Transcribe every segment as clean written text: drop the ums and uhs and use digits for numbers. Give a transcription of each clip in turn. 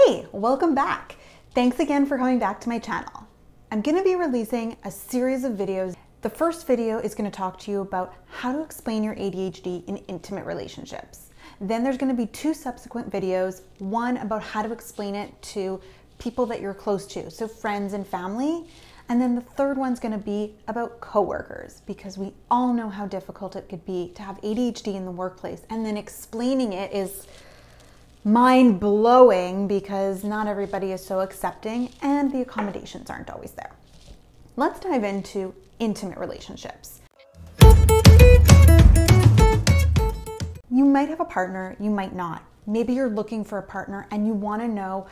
Hey, welcome back. Thanks again for coming back to my channel. I'm going to be releasing a series of videos. The first video is going to talk to you about how to explain your ADHD in intimate relationships. Then there's going to be two subsequent videos, one about how to explain it to people that you're close to, so friends and family. And then the third one's going to be about coworkers, because we all know how difficult it could be to have ADHD in the workplace, and then explaining it is mind-blowing because not everybody is so accepting and the accommodations aren't always there. Let's dive into intimate relationships. You might have a partner, you might not. Maybe you're looking for a partner and you want to know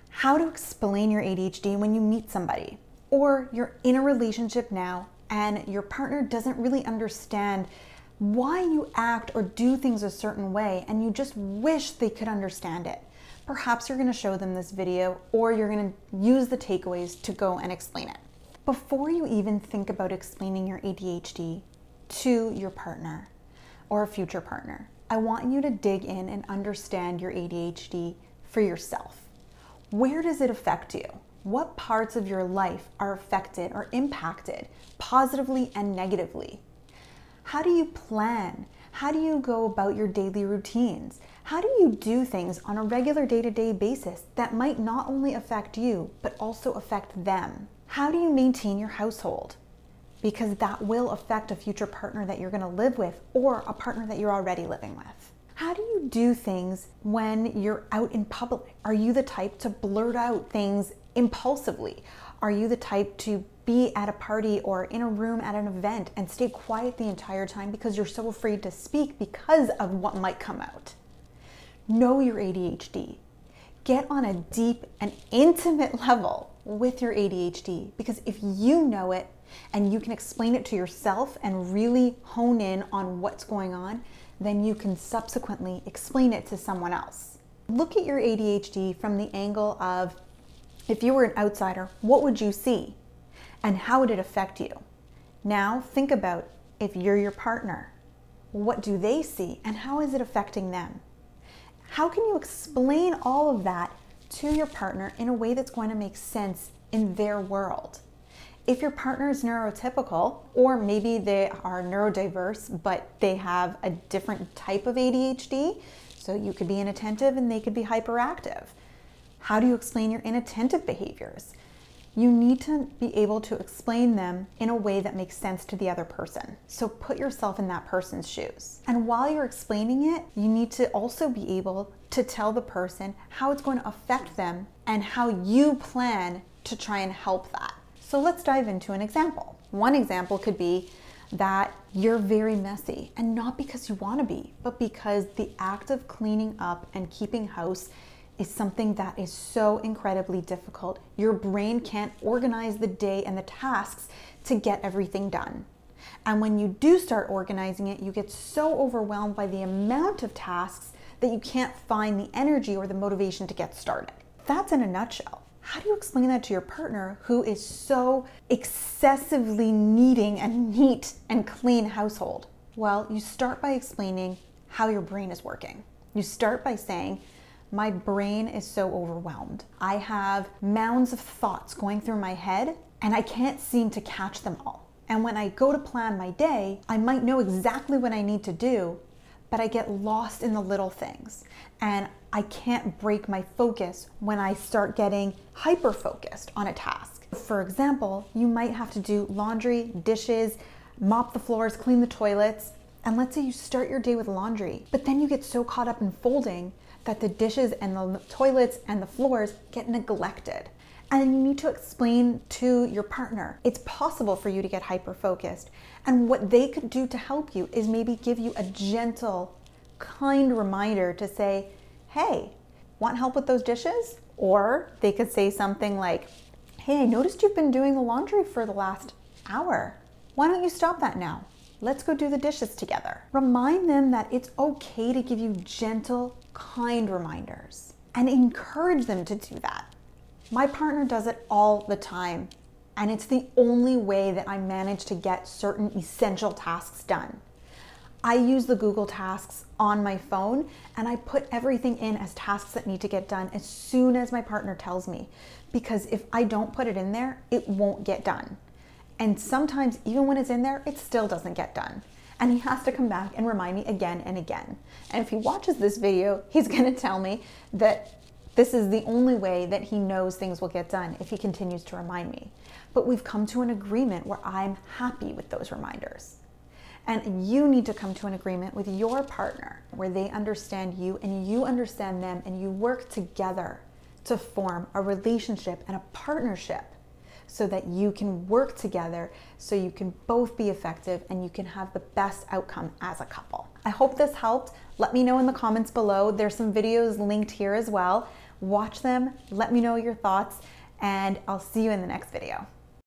how to explain your ADHD when you meet somebody. Or you're in a relationship now and your partner doesn't really understand why you act or do things a certain way, and you just wish they could understand it. Perhaps you're going to show them this video, or you're going to use the takeaways to go and explain it. Before you even think about explaining your ADHD to your partner or a future partner, I want you to dig in and understand your ADHD for yourself. Where does it affect you? What parts of your life are affected or impacted positively and negatively? How do you plan? How do you go about your daily routines? How do you do things on a regular day-to-day basis that might not only affect you, but also affect them? How do you maintain your household? Because that will affect a future partner that you're going to live with, or a partner that you're already living with. How do you do things when you're out in public? Are you the type to blurt out things impulsively? Are you the type to be at a party or in a room at an event and stay quiet the entire time because you're so afraid to speak because of what might come out? Know your ADHD. Get on a deep and intimate level with your ADHD, because if you know it and you can explain it to yourself and really hone in on what's going on, then you can subsequently explain it to someone else. Look at your ADHD from the angle of, if you were an outsider, what would you see? And how would it affect you? Now think about, if you're your partner, what do they see and how is it affecting them? How can you explain all of that to your partner in a way that's going to make sense in their world? If your partner is neurotypical, or maybe they are neurodiverse, but they have a different type of ADHD, so you could be inattentive and they could be hyperactive. How do you explain your inattentive behaviors? You need to be able to explain them in a way that makes sense to the other person. So put yourself in that person's shoes. And while you're explaining it, you need to also be able to tell the person how it's going to affect them and how you plan to try and help that. So let's dive into an example. One example could be that you're very messy, and not because you want to be, but because the act of cleaning up and keeping house is something that is so incredibly difficult. Your brain can't organize the day and the tasks to get everything done. And when you do start organizing it, you get so overwhelmed by the amount of tasks that you can't find the energy or the motivation to get started. That's in a nutshell. How do you explain that to your partner who is so excessively needing a neat and clean household? Well, you start by explaining how your brain is working. You start by saying, my brain is so overwhelmed. I have mounds of thoughts going through my head and I can't seem to catch them all. And when I go to plan my day, I might know exactly what I need to do, but I get lost in the little things. And I can't break my focus when I start getting hyper-focused on a task. For example, you might have to do laundry, dishes, mop the floors, clean the toilets. And let's say you start your day with laundry, but then you get so caught up in folding that the dishes and the toilets and the floors get neglected. And you need to explain to your partner, it's possible for you to get hyper-focused. And what they could do to help you is maybe give you a gentle, kind reminder to say, hey, want help with those dishes? Or they could say something like, hey, I noticed you've been doing the laundry for the last hour. Why don't you stop that now? Let's go do the dishes together. Remind them that it's okay to give you gentle, kind reminders and encourage them to do that. My partner does it all the time, and it's the only way that I manage to get certain essential tasks done. I use the Google Tasks on my phone and I put everything in as tasks that need to get done as soon as my partner tells me. Because if I don't put it in there, it won't get done. And sometimes even when it's in there, it still doesn't get done. And he has to come back and remind me again and again. And if he watches this video, he's gonna tell me that this is the only way that he knows things will get done, if he continues to remind me. But we've come to an agreement where I'm happy with those reminders. And you need to come to an agreement with your partner where they understand you and you understand them, and you work together to form a relationship and a partnership so that you can work together, so you can both be effective and you can have the best outcome as a couple. I hope this helped. Let me know in the comments below. There's some videos linked here as well. Watch them, let me know your thoughts, and I'll see you in the next video.